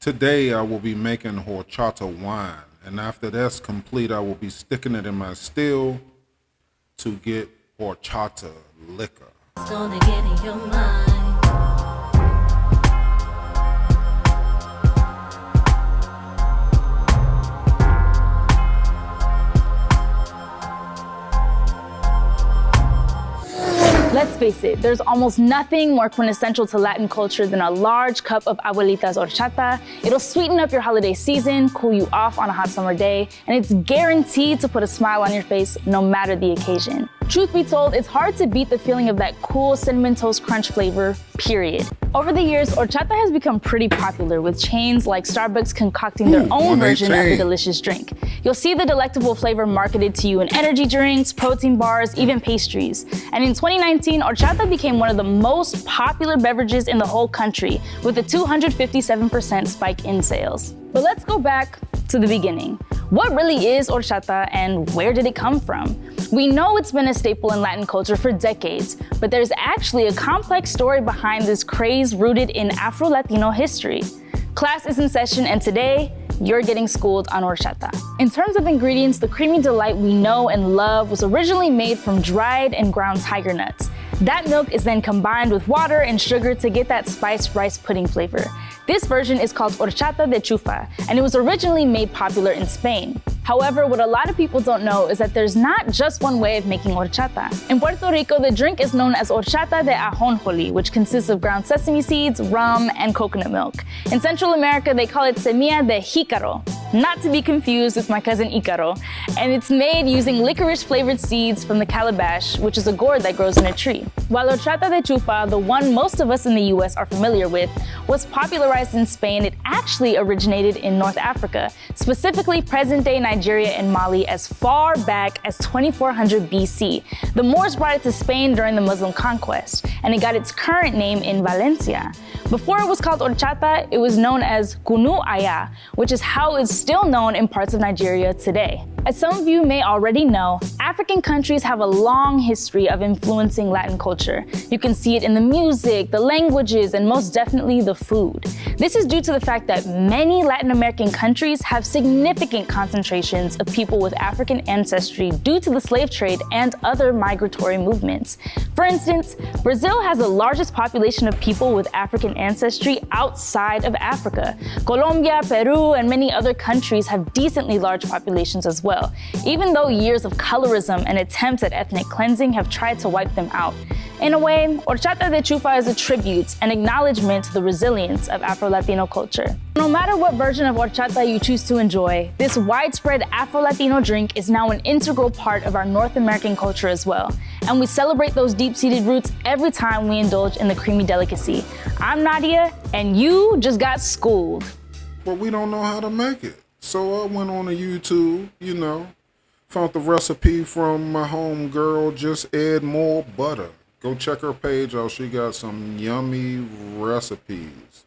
Today I will be making horchata wine, and after that's complete, I will be sticking it in my still to get horchata liquor. It's gonna get in your mind. Let's face it, there's almost nothing more quintessential to Latin culture than a large cup of abuelita's horchata. It'll sweeten up your holiday season, cool you off on a hot summer day, and it's guaranteed to put a smile on your face no matter the occasion. Truth be told, it's hard to beat the feeling of that cool cinnamon toast crunch flavor, period. Over the years, horchata has become pretty popular, with chains like Starbucks concocting their own version of the delicious drink. You'll see the delectable flavor marketed to you in energy drinks, protein bars, even pastries. And in 2019, horchata became one of the most popular beverages in the whole country, with a 257% spike in sales. But let's go back to the beginning. What really is horchata and where did it come from? We know it's been a staple in Latin culture for decades, but there's actually a complex story behind this craze rooted in Afro-Latino history. Class is in session, and today, you're getting schooled on horchata. In terms of ingredients, the creamy delight we know and love was originally made from dried and ground tiger nuts. That milk is then combined with water and sugar to get that spiced rice pudding flavor. This version is called horchata de chufa, and it was originally made popular in Spain. However, what a lot of people don't know is that there's not just one way of making horchata. In Puerto Rico, the drink is known as horchata de ajonjoli, which consists of ground sesame seeds, rum, and coconut milk. In Central America, they call it semilla de jícaro, not to be confused with my cousin Icaro, and it's made using licorice-flavored seeds from the calabash, which is a gourd that grows in a tree. While horchata de chufa, the one most of us in the US are familiar with, was popularized in Spain, it actually originated in North Africa, specifically present-day Nigeria and Mali as far back as 2400 BC. The Moors brought it to Spain during the Muslim conquest, and it got its current name in Valencia. Before it was called horchata, it was known as kunu aya, which is how it's still known in parts of Nigeria today. As some of you may already know, African countries have a long history of influencing Latin culture. You can see it in the music, the languages, and most definitely the food. This is due to the fact that many Latin American countries have significant concentrations of people with African ancestry due to the slave trade and other migratory movements. For instance, Brazil has the largest population of people with African ancestry outside of Africa. Colombia, Peru, and many other countries have decently large populations as well, even though years of colorism and attempts at ethnic cleansing have tried to wipe them out. In a way, horchata de chufa is a tribute and acknowledgement to the resilience of Afro-Latino culture. No matter what version of horchata you choose to enjoy, this widespread Afro-Latino drink is now an integral part of our North American culture as well. And we celebrate those deep-seated roots every time we indulge in the creamy delicacy. I'm Nadia, and you just got schooled. But we don't know how to make it. So I went on to YouTube, found the recipe from my home girl, Just Add More Butter. Go check her page out. She got some yummy recipes.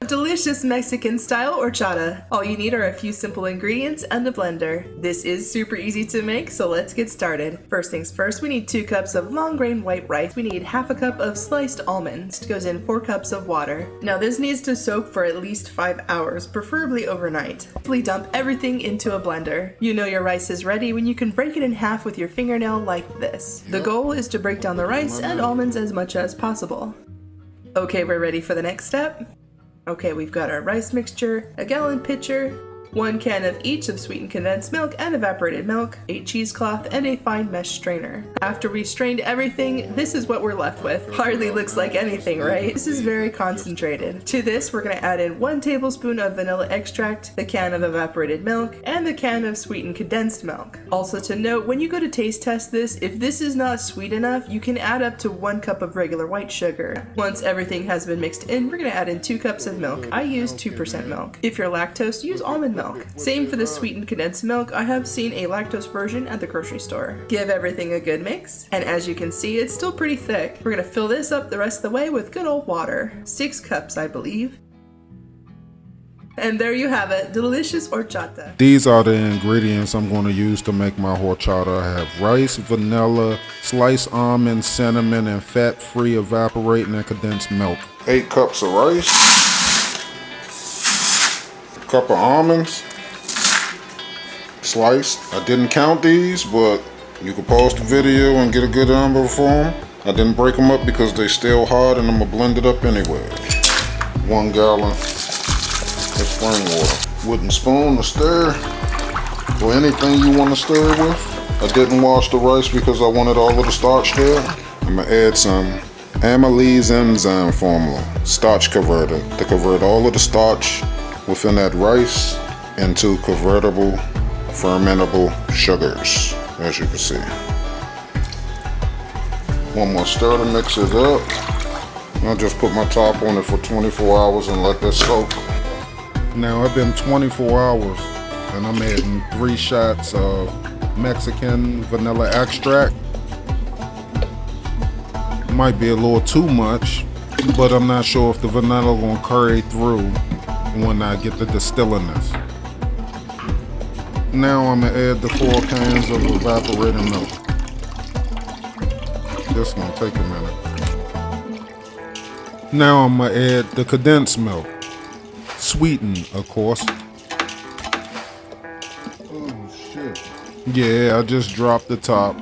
Delicious Mexican-style horchata. All you need are a few simple ingredients and a blender. This is super easy to make, so let's get started. First things first, we need 2 cups of long-grain white rice. We need half a cup of sliced almonds. It goes in 4 cups of water. Now this needs to soak for at least 5 hours, preferably overnight. Simply dump everything into a blender. You know your rice is ready when you can break it in half with your fingernail like this. The goal is to break down the rice and almonds as much as possible. Okay, we're ready for the next step. Okay, we've got our rice mixture, a gallon pitcher, 1 can of each of sweetened condensed milk and evaporated milk, a cheesecloth, and a fine mesh strainer. After we've strained everything, this is what we're left with. Hardly looks like anything, right? This is very concentrated. To this, we're going to add in 1 tablespoon of vanilla extract, the can of evaporated milk, and the can of sweetened condensed milk. Also to note, when you go to taste test this, if this is not sweet enough, you can add up to 1 cup of regular white sugar. Once everything has been mixed in, we're going to add in 2 cups of milk. I use 2% milk. If you're lactose, use almond milk. Same for the sweetened condensed milk. I have seen a lactose version at the grocery store. Give everything a good mix, and as you can see, it's still pretty thick. We're gonna fill this up the rest of the way with good old water. 6 cups, I believe. And there you have it, delicious horchata. These are the ingredients I'm going to use to make my horchata. I have rice, vanilla, sliced almonds, cinnamon, and fat-free evaporating and condensed milk. 8 cups of rice. cup of almonds, sliced. I didn't count these, but you can pause the video and get a good number for them. I didn't break them up because they still hard and I'm gonna blend it up anyway. 1 gallon of spring water. Wooden spoon to stir, or anything you want to stir with. I didn't wash the rice because I wanted all of the starch there. I'm gonna add some amylase enzyme formula, starch converter, to convert all of the starch within that rice into convertible, fermentable sugars, as you can see. One more stir to mix it up. I'll just put my top on it for 24 hours and let that soak. Now it's been 24 hours and I'm adding 3 shots of Mexican vanilla extract. Might be a little too much, but I'm not sure if the vanilla gonna carry through when I get the distillingness. Now I'm gonna add the 4 cans of evaporated milk. This is gonna take a minute. Now I'm gonna add the condensed milk, sweetened, of course. Oh shit. Yeah, I just dropped the top.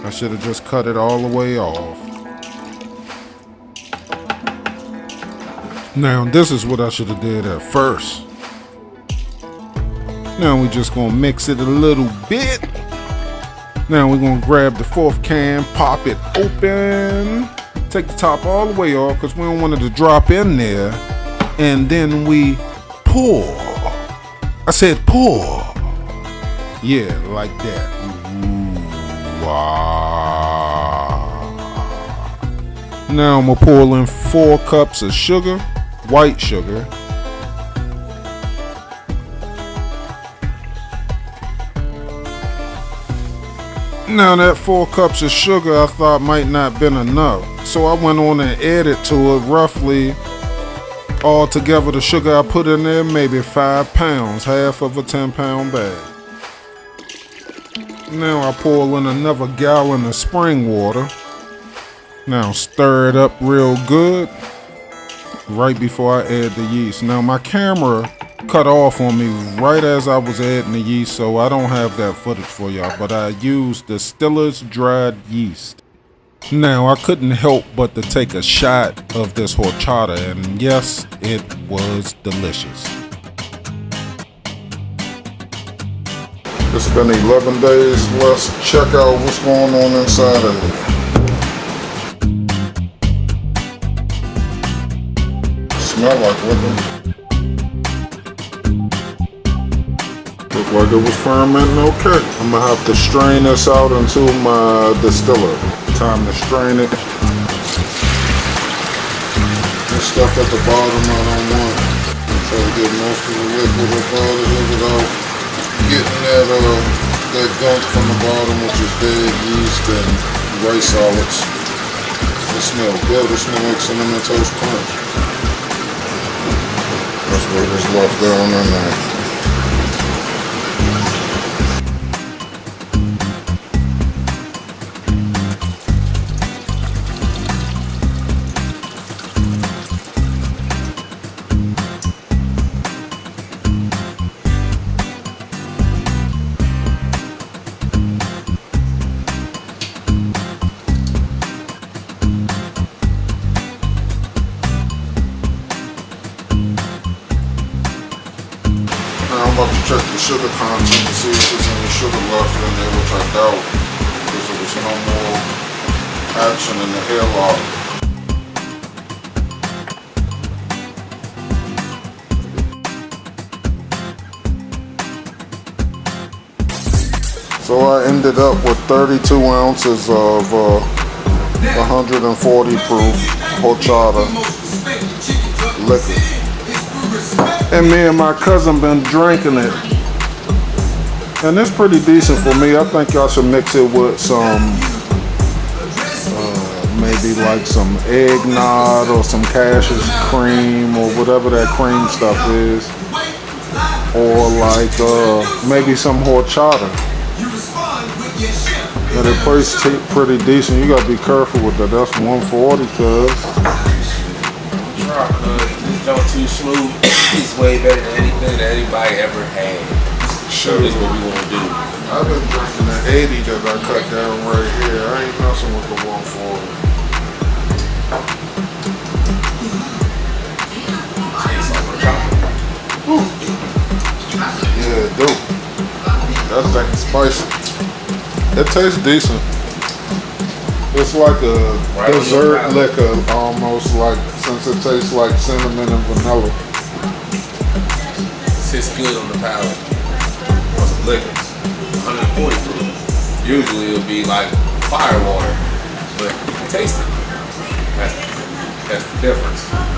I should have just cut it all the way off. Now this is what I should have did at first. Now we're just gonna mix it a little bit. Now we're gonna grab the 4th can, pop it open, take the top all the way off because we don't want it to drop in there, and then we pour. I said pour. Yeah, like that. Ooh, wow. Now I'm gonna pour in 4 cups of sugar, white sugar. Now that 4 cups of sugar I thought might not been enough, so I went on and added to it roughly altogether the sugar I put in there, maybe 5 pounds, half of a 10-pound bag. Now I pour in another gallon of spring water. Now stir it up real good right before I add the yeast. Now my camera cut off on me right as I was adding the yeast, so I don't have that footage for y'all, but I used Distiller's dried yeast. Now I couldn't help but to take a shot of this horchata, and yes, it was delicious. It's been 11 days. Let's check out what's going on inside of it. Smell like liquor. Look like it was fermenting okay. I'm gonna have to strain this out into my distiller. Time to strain it. The stuff at the bottom I don't want. I'm trying to get most of the liquid up out of here without getting that gunk from the bottom, which is dead yeast and rice solids. It smells good. It smells like cinnamon toast crunch. That's what was left down in there. I'm about to check the sugar content to see if there's any sugar left in there, which I doubt, because there was no more action in the airlock. So I ended up with 32 ounces of 140 proof horchata liquor. And me and my cousin been drinking it. And it's pretty decent for me. I think y'all should mix it with some, maybe like some eggnog or some cashew cream or whatever that cream stuff is. Or like maybe some horchata. But it tastes pretty decent. You gotta be careful with that. That's 140 cuz. jump too smooth. It's way better than anything that anybody ever had. So this is what we want to do. I've been drinking the 80 that I cut down right here. I ain't messing with the 140. Tastes like horchata. Yeah, it do. That thing is spicy. It tastes decent. It's like a Right on dessert your liquor, almost like, since it tastes like cinnamon and vanilla. Sits good on the palate. On some liquor. 140 proof. Usually it'll be like fire water, but you can taste it. That's the difference.